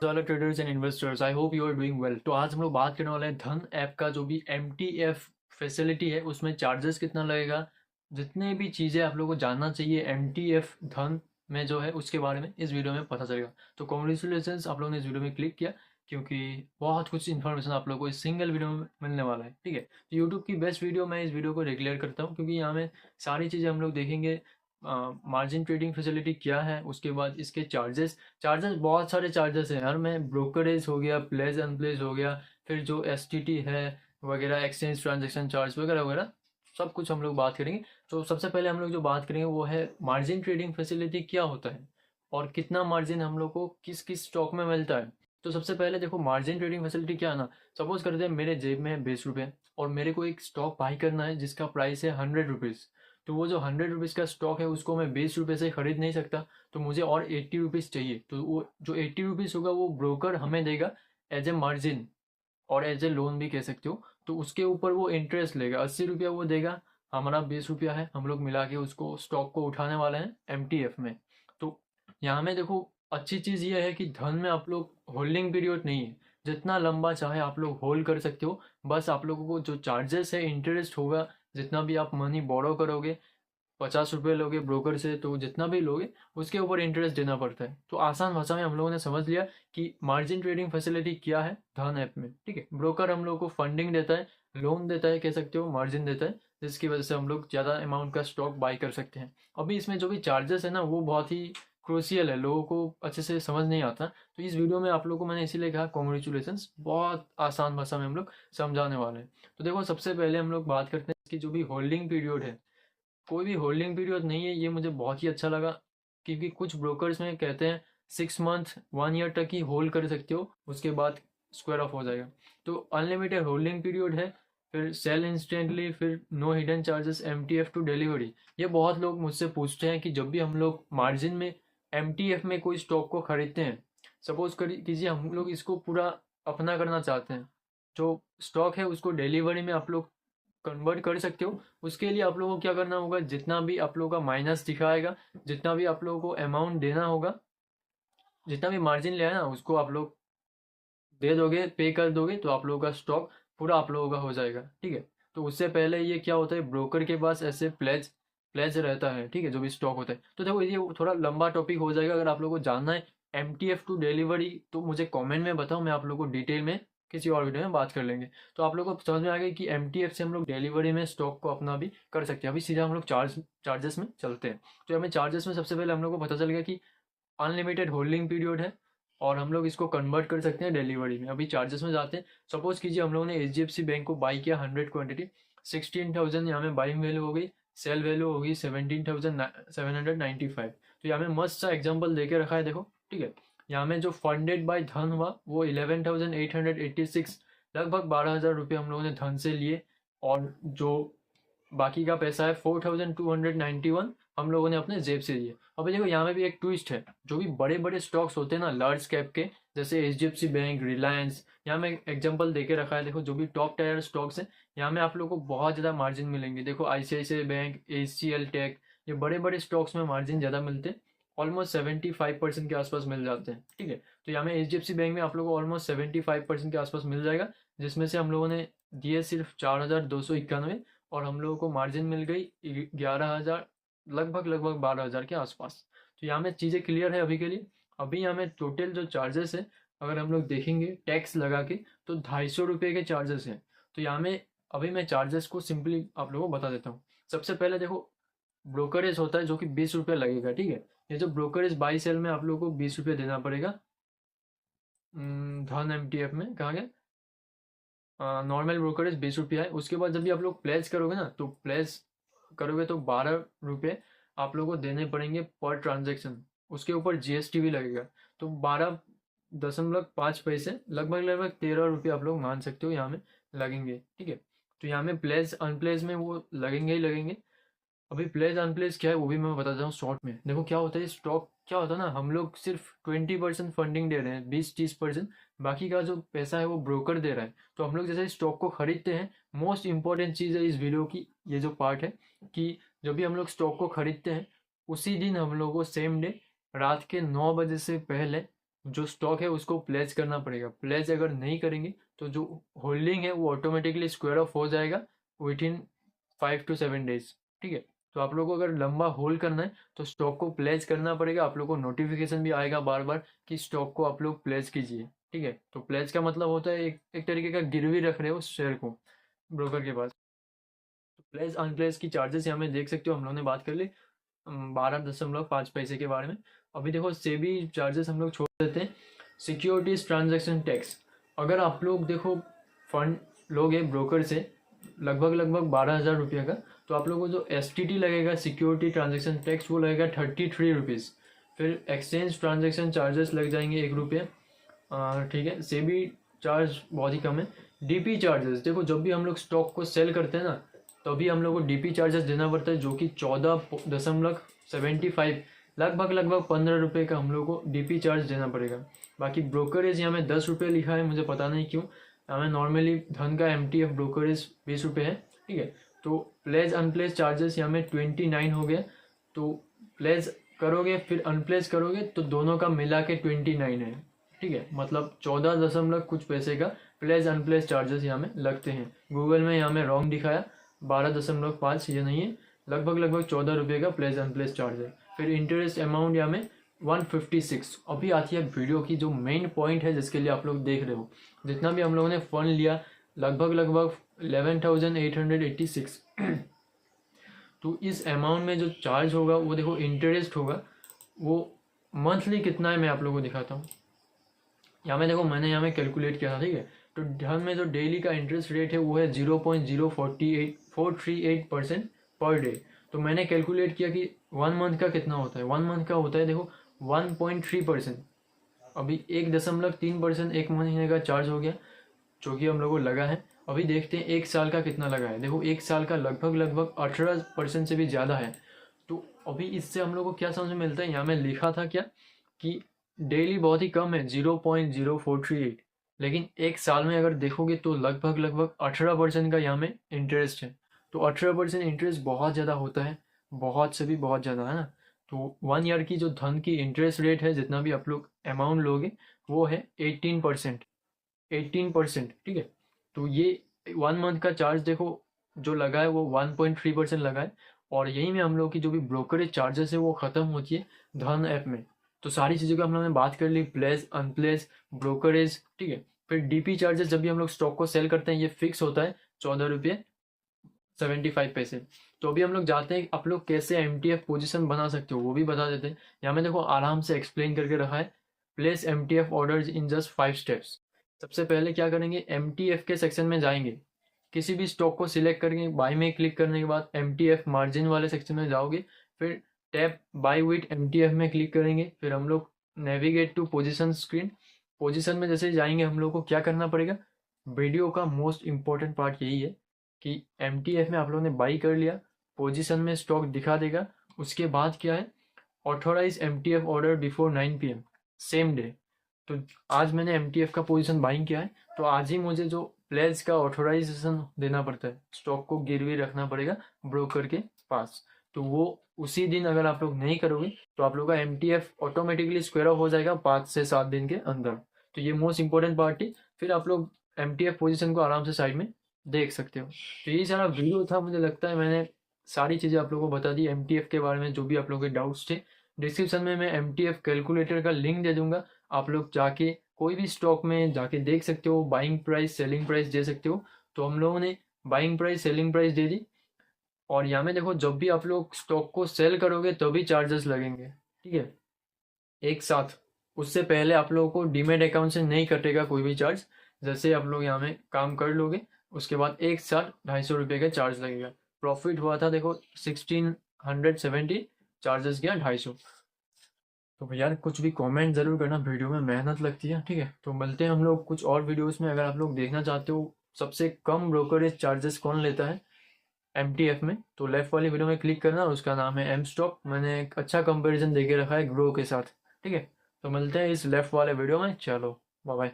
वाले traders and investors, I hope you are doing well. तो आज हम लोग बात करने वाले हैं धन ऐप का जो भी MTF फैसिलिटी है उसमें चार्जेस कितना लगेगा, जितने भी चीज़ें आप लोगों को जानना चाहिए MTF धन में जो है उसके बारे में इस वीडियो में पता चलेगा। तो कॉन्ग्रेचुलेशन, आप लोगों ने इस वीडियो में क्लिक किया क्योंकि बहुत कुछ इन्फॉर्मेशन आप लोगों को इस सिंगल वीडियो में मिलने वाला है। ठीक है, तो यूट्यूब की बेस्ट वीडियो मैं इस वीडियो को रेगुलर करता हूँ क्योंकि यहाँ में सारी चीज़ें हम लोग देखेंगे। मार्जिन ट्रेडिंग फैसिलिटी क्या है, उसके बाद इसके चार्जेस। चार्जेस बहुत सारे चार्जेस हैं यार, मैं ब्रोकरेज हो गया, प्लेस अनप्लेस हो गया, फिर जो STT है वगैरह, एक्सचेंज ट्रांजेक्शन चार्ज वगैरह वगैरह, सब कुछ हम लोग बात करेंगे। तो सबसे पहले हम लोग जो बात करेंगे वो है मार्जिन ट्रेडिंग फैसिलिटी क्या होता है और कितना मार्जिन हम लोग को किस किस स्टॉक में मिलता है। तो सबसे पहले देखो मार्जिन ट्रेडिंग फैसिलिटी क्या है ना। सपोज करते हैं मेरे जेब में है 20 रुपये और मेरे को एक स्टॉक बाई करना है जिसका प्राइस है 100 रुपीज़। तो वो जो 100 रुपीज़ का स्टॉक है उसको मैं 20 रुपये से खरीद नहीं सकता, तो मुझे और 80 रुपीज़ चाहिए। तो वो जो 80 रुपीज़ होगा वो ब्रोकर हमें देगा एज ए मार्जिन और एज ए लोन भी कह सकते हो। तो उसके ऊपर वो इंटरेस्ट लेगा, 80 रुपया वो देगा, हमारा 20 रुपया है, हम लोग मिला के उसको स्टॉक को उठाने वाले हैं MTF में। तो यहाँ में देखो अच्छी चीज़ ये है कि धन में आप लोग होल्डिंग पीरियड नहीं है, जितना लंबा चाहे आप लोग होल्ड कर सकते हो। बस आप लोगों को जो चार्जेस है, इंटरेस्ट होगा, जितना भी आप मनी बोरो करोगे, 50 रुपये लोगे ब्रोकर से तो जितना भी लोगे उसके ऊपर इंटरेस्ट देना पड़ता है। तो आसान भाषा में हम लोगों ने समझ लिया कि मार्जिन ट्रेडिंग फैसिलिटी क्या है धन ऐप में। ठीक है, ब्रोकर हम लोग को फंडिंग देता है, लोन देता है, कह सकते हो मार्जिन देता है, जिसकी वजह से हम लोग ज़्यादा अमाउंट का स्टॉक बाई कर सकते हैं। अभी इसमें जो भी चार्जेस है ना वो बहुत ही क्रूशियल है, लोगों को अच्छे से समझ नहीं आता। तो इस वीडियो में आप लोगों को मैंने इसीलिए कहा कॉन्ग्रेचुलेसन, बहुत आसान भाषा में हम लोग समझाने वाले हैं। तो देखो सबसे पहले हम लोग बात करते हैं इसकी जो भी होल्डिंग पीरियड है। कोई भी होल्डिंग पीरियड नहीं है, ये मुझे बहुत ही अच्छा लगा क्योंकि कुछ ब्रोकर्स में कहते हैं 6 मंथ 1 ईयर तक ही होल्ड कर सकते हो, उसके बाद स्क्वायर ऑफ हो जाएगा। तो अनलिमिटेड होल्डिंग पीरियड है, फिर सेल इंस्टेंटली, फिर no hidden charges, MTF to delivery. ये बहुत लोग मुझसे पूछते हैं कि जब भी हम लोग मार्जिन में MTF में कोई स्टॉक को खरीदते हैं, सपोज करिए कीजिए हम लोग इसको पूरा अपना करना चाहते हैं, जो स्टॉक है उसको डिलीवरी में आप लोग कन्वर्ट कर सकते हो। उसके लिए आप लोगों को क्या करना होगा, जितना भी आप लोगों का माइनस दिखाएगा, जितना भी आप लोगों को अमाउंट देना होगा, जितना भी मार्जिन लिया है ना उसको आप लोग दे दोगे, पे कर दोगे, तो आप लोगों का स्टॉक पूरा आप लोगों का हो जाएगा। ठीक है, तो उससे पहले ये क्या होता है, ब्रोकर के पास ऐसे प्लेज प्लेज रहता है। ठीक है, जो भी स्टॉक होता है। तो देखो ये थोड़ा लंबा टॉपिक हो जाएगा, अगर आप लोगों को जानना है MTF टू डिलीवरी तो मुझे कमेंट में बताओ, मैं आप लोगों को डिटेल में किसी और वीडियो में बात कर लेंगे। तो आप लोगों को समझ में आ गई कि MTF से हम लोग डिलीवरी में स्टॉक को अपना भी कर सकते हैं। अभी सीधा हम लोग चार्जेस में चलते हैं। तो हमें चार्जेस में सबसे पहले हम लोग को पता चल गया कि अनलिमिटेड होल्डिंग पीरियड है और हम लोग इसको कन्वर्ट कर सकते हैं डिलीवरी में। अभी चार्जेस में जाते हैं। सपोज कीजिए हम लोगों ने HDFC बैंक को बाई किया 100 क्वांटिटी, 16,000 यहाँ में बाइंग वैल्यू हो गई, सेल वैल्यू होगी 17,795। तो यहाँ में मस्त सा एग्जाम्पल दे के रखा है, देखो। ठीक है, यहाँ में जो फंडेड बाय धन हुआ वो 11,886, लगभग 12,000 रुपये हम लोगों ने धन से लिए। और जो बाकी का पैसा है 4,291 हम लोगों ने अपने जेब से दिए। अभी देखो यहाँ में भी एक ट्विस्ट है, जो भी बड़े बड़े स्टॉक्स होते हैं ना लार्ज कैप के, जैसे HDFC बैंक, रिलायंस, यहाँ में एग्जांपल देके रखा है। देखो जो भी टॉप टायर स्टॉक्स हैं यहाँ में आप लोगों को बहुत ज़्यादा मार्जिन मिलेंगे। देखो ICICI बैंक, HCL टेक, ये बड़े बड़े स्टॉक्स में मार्जिन ज़्यादा मिलते हैं, ऑलमोस्ट 75% के आसपास मिल जाते हैं। ठीक है, तो यहाँ में HDFC बैंक में आप लोगों को ऑलमोस्ट 75% के आसपास मिल जाएगा, जिसमें से हम लोगों ने दिए सिर्फ 4,291 और हम लोगों को मार्जिन मिल गई 11,000, लगभग लगभग 12,000 के आसपास। तो यहाँ में चीज़ें क्लियर है अभी के लिए। अभी यहाँ में टोटल जो चार्जेस है अगर हम लोग देखेंगे टैक्स लगा के तो 250 रुपये के चार्जेस हैं। तो यहाँ में अभी मैं चार्जेस को सिंपली आप लोगों को बता देता हूँ। सबसे पहले देखो ब्रोकरेज होता है जो कि 20 रुपये लगेगा। ठीक है, ये जो ब्रोकरेज बाई सेल में आप लोगों को 20 रुपये देना पड़ेगा। धन MTF में कहा गया नॉर्मल ब्रोकरेज 20 रुपया है। उसके बाद जब भी आप लोग प्लेस करोगे ना, तो प्लेस करोगे तो 12 रुपये आप लोगों को देने पड़ेंगे पर ट्रांजेक्शन। उसके ऊपर GST भी लगेगा, तो 12.5 पैसे, लगभग लगभग 13 रुपये आप लोग मान सकते हो यहाँ में लगेंगे। ठीक है, तो यहाँ में प्लेस अनप्लेस में वो लगेंगे ही लगेंगे। अभी प्लेस अनप्लेस क्या है वो भी मैं बताता हूँ शॉर्ट में। देखो क्या होता है, स्टॉक क्या होता है ना, हम लोग सिर्फ 20% फंडिंग दे रहे हैं, 20-30%, बाकी का जो पैसा है वो ब्रोकर दे रहा है। तो हम लोग जैसे स्टॉक को खरीदते हैं, मोस्ट इंपॉर्टेंट चीज़ है इस वीडियो की ये जो पार्ट है कि जब भी हम लोग स्टॉक को खरीदते हैं उसी दिन हम लोग को सेम डे रात के 9 बजे से पहले जो स्टॉक है उसको प्लेस करना पड़ेगा। प्लेस अगर नहीं करेंगे तो जो होल्डिंग है वो ऑटोमेटिकली स्क्वायर ऑफ हो जाएगा विद इन 5 to 7 days। ठीक है, तो आप लोगों को अगर लंबा होल्ड करना है तो स्टॉक को प्लेस करना पड़ेगा। आप लोग को नोटिफिकेशन भी आएगा बार बार कि स्टॉक को आप लोग प्लेस कीजिए। ठीक है, तो प्लेस का मतलब होता है एक तरीके का गिरवी रख रहे हो उस शेयर को ब्रोकर के पास। तो प्लेस अनप्लेस की चार्जेस यहाँ में देख सकते हो, हम लोग ने बात कर ली 12.5 पैसे के बारे में। अभी देखो सेबी चार्जेस हम लोग छोड़ देते हैं। सिक्योरिटीज ट्रांजैक्शन टैक्स, अगर आप लोग देखो फंड लोगे ब्रोकर से लगभग 12,000 रुपये का, तो आप लोगों को जो STT लगेगा सिक्योरिटी ट्रांजैक्शन टैक्स वो लगेगा 33 रुपीज़। फिर एक्सचेंज ट्रांजैक्शन चार्जेस लग जाएंगे 1 रुपये। ठीक है, सेबी चार्ज बहुत ही कम है। DP चार्जेस, देखो जब भी हम लोग स्टॉक को सेल करते हैं ना तभी हम लोग को DP चार्जेस देना पड़ता है, जो कि 14.75 लगभग 15 रुपये का हम लोग को DP चार्ज देना पड़ेगा। बाकी ब्रोकरेज यहाँ में 10 रुपये लिखा है, मुझे पता नहीं क्यों। हमें नॉर्मली धन का MTF ब्रोकरेज 20 रुपये है। ठीक है, तो प्लेस अनप्लेस चार्जेस यहाँ में 29 हो गया। तो प्लेस करोगे फिर अनप्लेस करोगे तो दोनों का मिला के 29 है। ठीक है, मतलब 14 दशमलव कुछ पैसे का प्लेस अनप्लेस चार्जेस यहाँ में लगते हैं। गूगल में यहाँ में रॉन्ग दिखाया 12.5, ये नहीं है, लगभग 14 रुपये का प्लेस अनप्लेस चार्ज है। फिर इंटरेस्ट अमाउंट यहाँ में 156। अभी आती है वीडियो की जो मेन पॉइंट है जिसके लिए आप लोग देख रहे हो। जितना भी हम लोगों ने फंड लिया लगभग 11,886 तो इस अमाउंट में जो चार्ज होगा वो देखो इंटरेस्ट होगा, वो मंथली कितना है मैं आप लोगों को दिखाता हूँ। यहाँ में देखो मैंने यहाँ में कैलकुलेट किया था। ठीक है, तो धन में जो डेली का इंटरेस्ट रेट है वो है 0.0438% पर डे। तो मैंने कैलकुलेट किया कि 1 मंथ का कितना होता है। 1 मंथ का होता है देखो 1.3%। अभी 1.3% एक महीने का चार्ज हो गया जो कि हम लोग को लगा है। अभी देखते हैं 1 साल का कितना लगा है। देखो 1 साल का लगभग 18% से भी ज़्यादा है। तो अभी इससे हम लोग को क्या समझ में मिलता है, यहाँ में लिखा था क्या कि डेली बहुत ही कम है 0.0438, लेकिन 1 साल में अगर देखोगे तो लगभग 18% का यहाँ में इंटरेस्ट है। तो 18% इंटरेस्ट बहुत ज़्यादा होता है, बहुत से भी बहुत ज़्यादा है ना। तो 1 ईयर की जो धन की इंटरेस्ट रेट है जितना भी आप लोग अमाउंट लोगे वो है 18%। ठीक है, तो ये 1 मंथ का चार्ज देखो जो लगा है वो 1.3% लगा है। और यही में हम लोग की जो भी ब्रोकरेज चार्जेस है वो ख़त्म होती है धन ऐप में। तो सारी चीज़ों की हम लोगों ने बात कर ली, प्लेस अनप्लेस ब्रोकरेज। ठीक है, फिर DP चार्जेस जब भी हम लोग स्टॉक को सेल करते हैं ये फिक्स होता है 14.75 रुपये। तो अभी हम लोग जाते हैं आप लोग कैसे MTF पोजीशन बना सकते हो वो भी बता देते हैं। यहाँ में देखो आराम से एक्सप्लेन करके रखा है, place MTF orders in just 5 steps. सबसे पहले क्या करेंगे, MTF के सेक्शन में जाएंगे, किसी भी स्टॉक को सिलेक्ट करेंगे, बाई में क्लिक करने के बाद MTF मार्जिन वाले सेक्शन में जाओगे, फिर टैप बाई विथ MTF में क्लिक करेंगे। फिर हम लोग navigate to position screen, position में जैसे जाएंगे हम लोग को क्या करना पड़ेगा। वीडियो का मोस्ट इंपॉर्टेंट पार्ट यही है कि MTF में आप लोगों ने बाई कर लिया, पोजीशन में स्टॉक दिखा देगा। उसके बाद क्या है, authorize MTF order before 9 PM same day. तो आज मैंने MTF का पोजीशन बाइंग किया है, तो आज ही मुझे जो प्लेस का ऑथोराइजेशन देना पड़ता है, स्टॉक को गिरवी रखना पड़ेगा ब्रोकर के पास। तो वो उसी दिन अगर आप लोग नहीं करोगे तो आप लोग का MTF ऑटोमेटिकली स्क्वायर ऑफ हो जाएगा 5 से 7 दिन के अंदर। तो ये मोस्ट इंपॉर्टेंट पार्ट है। फिर आप लोग MTF पोजीशन को आराम से साइड में देख सकते हो। तो यही सारा वीडियो था, मुझे लगता है मैंने सारी चीज़ें आप लोगों को बता दी MTF के बारे में, जो भी आप लोगों के डाउट्स थे। डिस्क्रिप्शन में मैं MTF कैलकुलेटर का लिंक दे दूंगा, आप लोग जाके कोई भी स्टॉक में जाके देख सकते हो, बाइंग प्राइस सेलिंग प्राइस दे सकते हो। तो हम लोगों ने बाइंग प्राइस सेलिंग प्राइस दे दी। और यहाँ में देखो जब भी आप लोग स्टॉक को सेल करोगे तभी चार्जेस लगेंगे। ठीक है, एक साथ, उससे पहले आप लोगों को डीमेट अकाउंट से नहीं कटेगा कोई भी चार्ज। जैसे आप लोग यहाँ में काम कर लोगे उसके बाद एक साथ 250 रुपये का चार्ज लगेगा। प्रॉफिट हुआ था देखो 1670, चार्जेस गया 250। तो भैया कुछ भी कमेंट ज़रूर करना, वीडियो में मेहनत लगती है। ठीक है, तो मिलते हैं हम लोग कुछ और वीडियोस में। अगर आप लोग देखना चाहते हो सबसे कम ब्रोकरेज चार्जेस कौन लेता है MTF में, तो लेफ्ट वाली वीडियो में क्लिक करना, उसका नाम है M-Stock। मैंने एक अच्छा कंपैरिजन देके रखा है ग्रो के साथ। ठीक है, तो मिलते हैं इस लेफ्ट वाले वीडियो में। चलो बाय बाय।